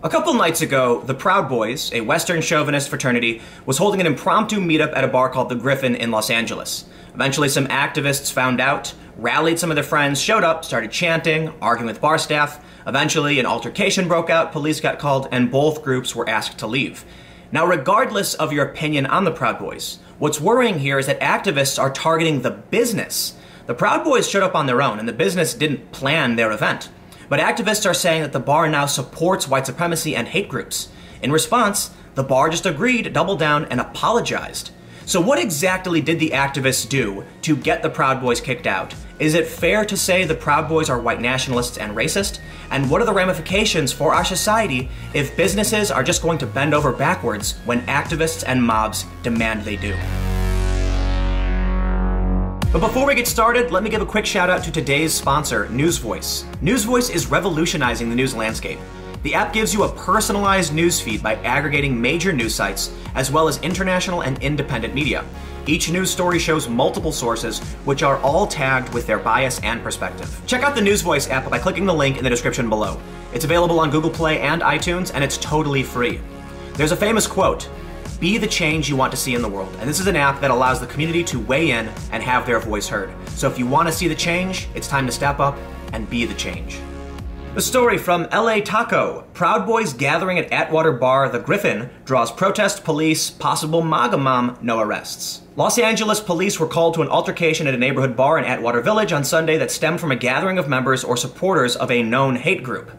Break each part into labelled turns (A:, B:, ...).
A: A couple nights ago, the Proud Boys, a Western chauvinist fraternity, was holding an impromptu meetup at a bar called the Griffin in Los Angeles. Eventually, some activists found out, rallied some of their friends, showed up, started chanting, arguing with bar staff. Eventually, an altercation broke out, police got called, and both groups were asked to leave. Now, regardless of your opinion on the Proud Boys, what's worrying here is that activists are targeting the business. The Proud Boys showed up on their own, and the business didn't plan their event. But activists are saying that the bar now supports white supremacy and hate groups. In response, the bar just agreed, doubled down, and apologized. So what exactly did the activists do to get the Proud Boys kicked out? Is it fair to say the Proud Boys are white nationalists and racist? And what are the ramifications for our society if businesses are just going to bend over backwards when activists and mobs demand they do? But before we get started, let me give a quick shout out to today's sponsor, NewsVoice. NewsVoice is revolutionizing the news landscape. The app gives you a personalized news feed by aggregating major news sites, as well as international and independent media. Each news story shows multiple sources, which are all tagged with their bias and perspective. Check out the NewsVoice app by clicking the link in the description below. It's available on Google Play and iTunes, and it's totally free. There's a famous quote: "Be the change you want to see in the world." And this is an app that allows the community to weigh in and have their voice heard. So if you want to see the change, it's time to step up and be the change. The story from LA Taco. Proud Boys gathering at Atwater Bar, the Griffin, draws protest, police, possible MAGA mom, no arrests. Los Angeles police were called to an altercation at a neighborhood bar in Atwater Village on Sunday that stemmed from a gathering of members or supporters of a known hate group.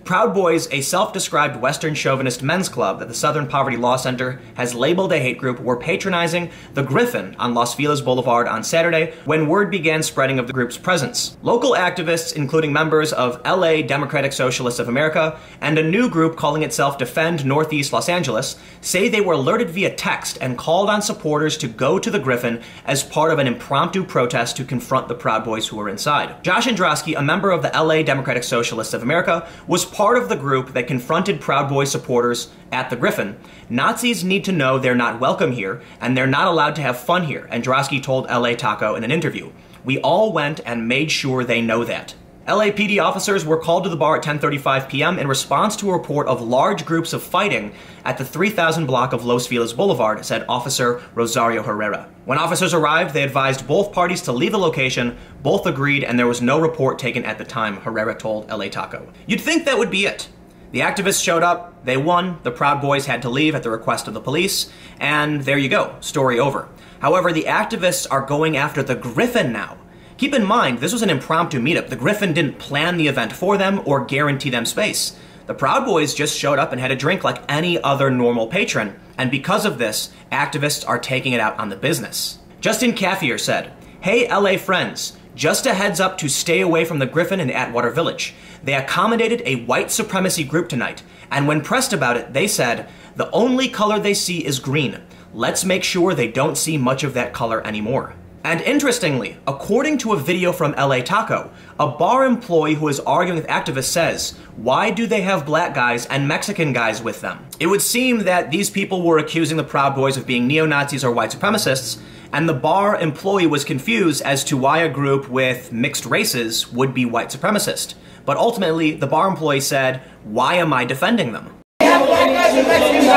A: Proud Boys, a self-described Western chauvinist men's club that the Southern Poverty Law Center has labeled a hate group, were patronizing the Griffin on Los Feliz Boulevard on Saturday when word began spreading of the group's presence. Local activists, including members of LA Democratic Socialists of America and a new group calling itself Defend Northeast Los Angeles, say they were alerted via text and called on supporters to go to the Griffin as part of an impromptu protest to confront the Proud Boys who were inside. Josh Androsky, a member of the LA Democratic Socialists of America, was part of the group that confronted Proud Boys supporters at the Griffin. "Nazis need to know they're not welcome here, and they're not allowed to have fun here," Androsky told LA Taco in an interview. "We all went and made sure they know that." LAPD officers were called to the bar at 10:35 p.m. in response to a report of large groups of fighting at the 3000 block of Los Feliz Boulevard, said Officer Rosario Herrera. When officers arrived, they advised both parties to leave the location. Both agreed, and there was no report taken at the time, Herrera told LA Taco. You'd think that would be it. The activists showed up, they won, the Proud Boys had to leave at the request of the police, and there you go, story over. However, the activists are going after the Griffin now. Keep in mind, this was an impromptu meetup. The Griffin didn't plan the event for them or guarantee them space. The Proud Boys just showed up and had a drink like any other normal patron, and because of this, activists are taking it out on the business. Justin Caffier said, "Hey LA friends, just a heads up to stay away from the Griffin in Atwater Village. They accommodated a white supremacy group tonight, and when pressed about it, they said, the only color they see is green. Let's make sure they don't see much of that color anymore." And interestingly, according to a video from LA Taco, a bar employee who is arguing with activists says, "Why do they have black guys and Mexican guys with them?" It would seem that these people were accusing the Proud Boys of being neo-Nazis or white supremacists, and the bar employee was confused as to why a group with mixed races would be white supremacist. But ultimately, the bar employee said, "Why am I defending them?"
B: Why am I defending this?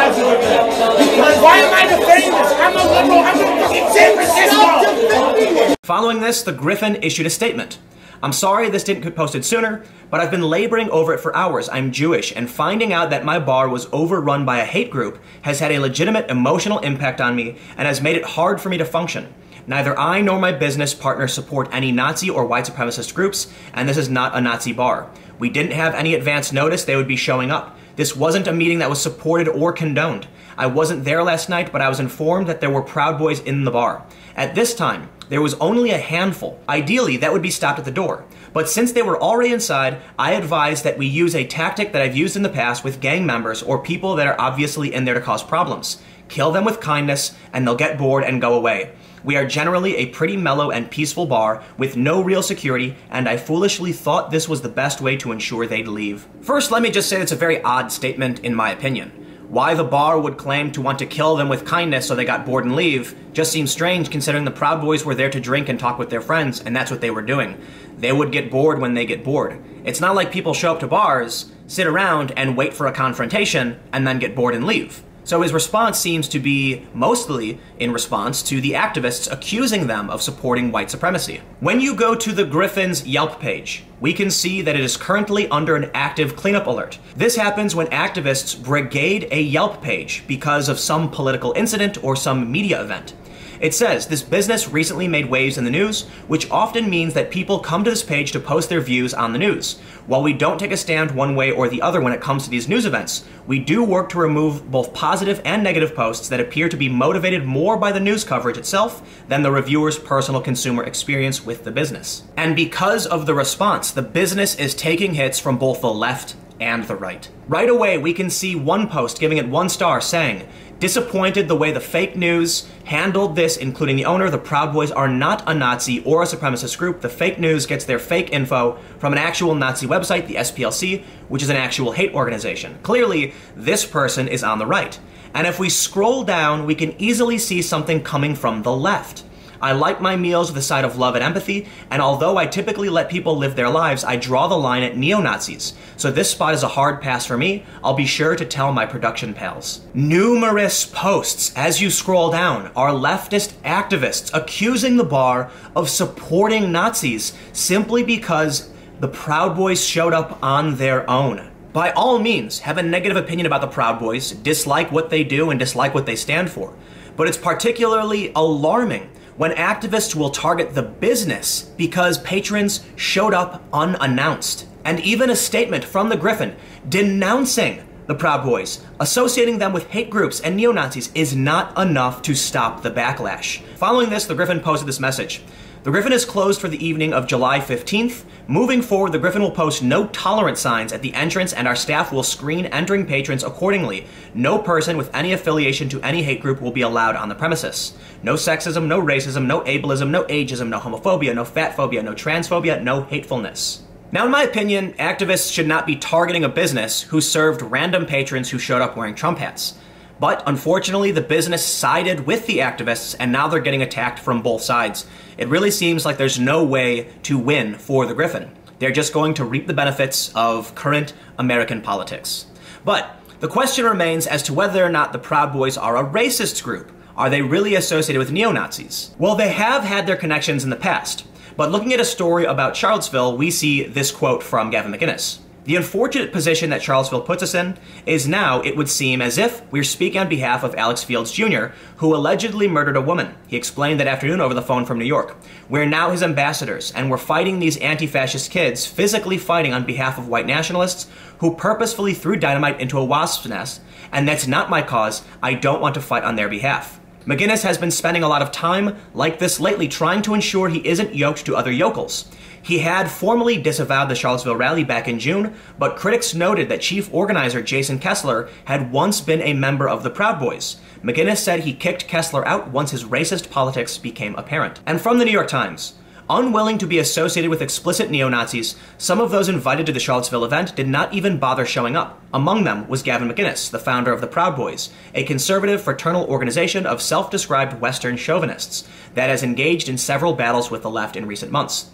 B: I'm a liberal. I'm a fucking San Francisco.
A: Following this, the Griffin issued a statement. "I'm sorry this didn't get posted sooner, but I've been laboring over it for hours. I'm Jewish, and finding out that my bar was overrun by a hate group has had a legitimate emotional impact on me and has made it hard for me to function. Neither I nor my business partners support any Nazi or white supremacist groups, and this is not a Nazi bar. We didn't have any advance notice they would be showing up. This wasn't a meeting that was supported or condoned. I wasn't there last night, but I was informed that there were Proud Boys in the bar. At this time, there was only a handful. Ideally, that would be stopped at the door. But since they were already inside, I advise that we use a tactic that I've used in the past with gang members or people that are obviously in there to cause problems. Kill them with kindness, and they'll get bored and go away. We are generally a pretty mellow and peaceful bar with no real security, and I foolishly thought this was the best way to ensure they'd leave." First, let me just say it's a very odd statement in my opinion. Why the bar would claim to want to kill them with kindness so they got bored and leave just seems strange considering the Proud Boys were there to drink and talk with their friends, and that's what they were doing. They would get bored when they get bored. It's not like people show up to bars sit around and wait for a confrontation and then get bored and leave. So his response seems to be mostly in response to the activists accusing them of supporting white supremacy. When you go to the Griffin's Yelp page, we can see that it is currently under an active cleanup alert. This happens when activists brigade a Yelp page because of some political incident or some media event. It says, this business recently made waves in the news, which often means that people come to this page to post their views on the news. While we don't take a stand one way or the other when it comes to these news events, we do work to remove both positive and negative posts that appear to be motivated more by the news coverage itself than the reviewer's personal consumer experience with the business. And because of the response, the business is taking hits from both the left and the right. Right away, we can see one post giving it 1 star saying, disappointed the way the fake news handled this, including the owner. The Proud Boys are not a Nazi or a supremacist group. The fake news gets their fake info from an actual Nazi website, the SPLC, which is an actual hate organization. Clearly, this person is on the right. And if we scroll down, we can easily see something coming from the left. I like my meals with a side of love and empathy, and although I typically let people live their lives, I draw the line at neo-Nazis. So this spot is a hard pass for me. I'll be sure to tell my production pals. Numerous posts as you scroll down are leftist activists accusing the bar of supporting Nazis simply because the Proud Boys showed up on their own. By all means, have a negative opinion about the Proud Boys, dislike what they do and dislike what they stand for. But it's particularly alarming when activists will target the business because patrons showed up unannounced. And even a statement from the Griffin denouncing the Proud Boys, associating them with hate groups and neo-Nazis, is not enough to stop the backlash. Following this, the Griffin posted this message. The Griffin is closed for the evening of July 15th. Moving forward, the Griffin will post no tolerance signs at the entrance and our staff will screen entering patrons accordingly. No person with any affiliation to any hate group will be allowed on the premises. No sexism, no racism, no ableism, no ageism, no homophobia, no fatphobia, no transphobia, no hatefulness. Now, in my opinion, activists should not be targeting a business who served random patrons who showed up wearing Trump hats. But unfortunately, the business sided with the activists, and now they're getting attacked from both sides. It really seems like there's no way to win for the Griffin. They're just going to reap the benefits of current American politics. But the question remains as to whether or not the Proud Boys are a racist group. Are they really associated with neo-Nazis? Well, they have had their connections in the past. But looking at a story about Charlottesville, we see this quote from Gavin McInnes. The unfortunate position that Charlottesville puts us in is now, it would seem, as if we're speaking on behalf of Alex Fields Jr., who allegedly murdered a woman. He explained that afternoon over the phone from New York. We're now his ambassadors, and we're fighting these anti-fascist kids, physically fighting on behalf of white nationalists who purposefully threw dynamite into a wasp's nest, and that's not my cause. I don't want to fight on their behalf. McInnes has been spending a lot of time like this lately trying to ensure he isn't yoked to other yokels. He had formally disavowed the Charlottesville rally back in June, but critics noted that chief organizer Jason Kessler had once been a member of the Proud Boys. McInnes said he kicked Kessler out once his racist politics became apparent. And from the New York Times, unwilling to be associated with explicit neo-Nazis, some of those invited to the Charlottesville event did not even bother showing up. Among them was Gavin McInnes, the founder of the Proud Boys, a conservative fraternal organization of self-described Western chauvinists that has engaged in several battles with the left in recent months.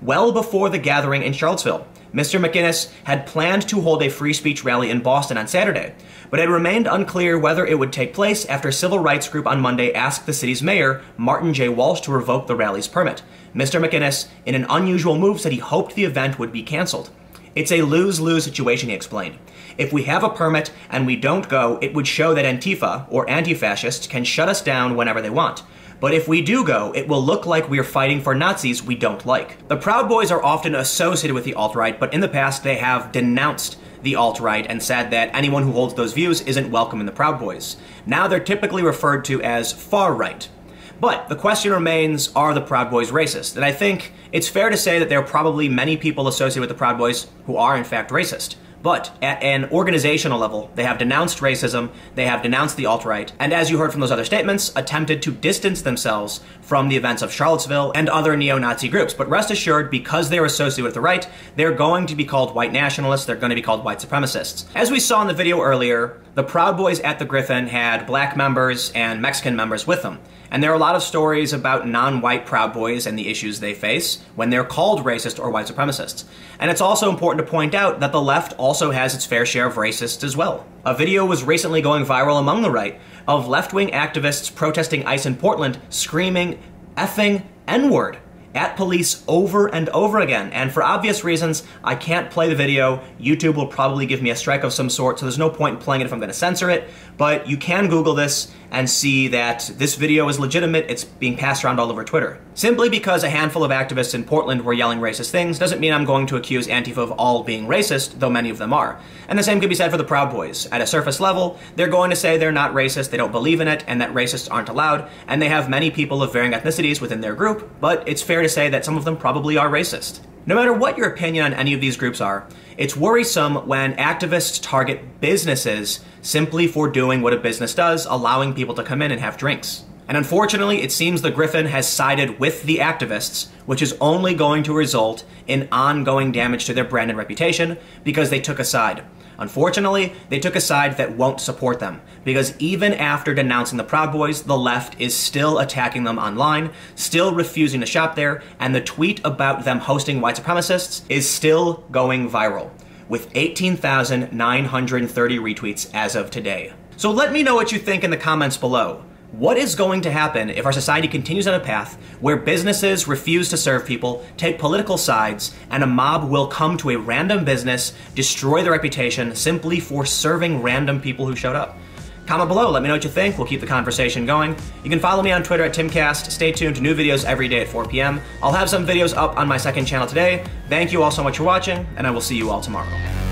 A: Well before the gathering in Charlottesville, Mr. McInnes had planned to hold a free speech rally in Boston on Saturday, but it remained unclear whether it would take place after a civil rights group on Monday asked the city's mayor, Martin J. Walsh, to revoke the rally's permit. Mr. McInnes, in an unusual move, said he hoped the event would be canceled. It's a lose-lose situation, he explained. If we have a permit and we don't go, it would show that Antifa, or anti-fascists, can shut us down whenever they want. But if we do go, it will look like we're fighting for Nazis we don't like. The Proud Boys are often associated with the alt-right, but in the past they have denounced the alt-right and said that anyone who holds those views isn't welcome in the Proud Boys. Now they're typically referred to as far-right. But the question remains, are the Proud Boys racist? And I think it's fair to say that there are probably many people associated with the Proud Boys who are in fact racist. But at an organizational level, they have denounced racism, they have denounced the alt-right, and as you heard from those other statements, attempted to distance themselves from the events of Charlottesville and other neo-Nazi groups. But rest assured, because they're associated with the right, they're going to be called white nationalists, they're going to be called white supremacists. As we saw in the video earlier, The Proud Boys at the Griffin had black members and Mexican members with them. And there are a lot of stories about non-white Proud Boys and the issues they face when they're called racist or white supremacists. And it's also important to point out that the left also has its fair share of racists as well. A video was recently going viral among the right of left-wing activists protesting ICE in Portland screaming effing N-word at police over and over again. And for obvious reasons, I can't play the video. YouTube will probably give me a strike of some sort, so there's no point in playing it if I'm going to censor it. But you can Google this and see that this video is legitimate. It's being passed around all over Twitter. Simply because a handful of activists in Portland were yelling racist things doesn't mean I'm going to accuse Antifa of all being racist, though many of them are. And the same can be said for the Proud Boys. At a surface level, they're going to say they're not racist, they don't believe in it, and that racists aren't allowed, and they have many people of varying ethnicities within their group, but it's fair to say that some of them probably are racist. No matter what your opinion on any of these groups are, it's worrisome when activists target businesses simply for doing what a business does, allowing people to come in and have drinks. And unfortunately, it seems the Griffin has sided with the activists, which is only going to result in ongoing damage to their brand and reputation because they took a side. Unfortunately, they took a side that won't support them, because even after denouncing the Proud Boys, the left is still attacking them online, still refusing to shop there, and the tweet about them hosting white supremacists is still going viral, with 18,930 retweets as of today. So let me know what you think in the comments below. What is going to happen if our society continues on a path where businesses refuse to serve people, take political sides, and a mob will come to a random business, destroy their reputation simply for serving random people who showed up? Comment below, let me know what you think. We'll keep the conversation going. You can follow me on Twitter at TimCast. Stay tuned to new videos every day at 4 p.m. I'll have some videos up on my second channel today. Thank you all so much for watching, and I will see you all tomorrow.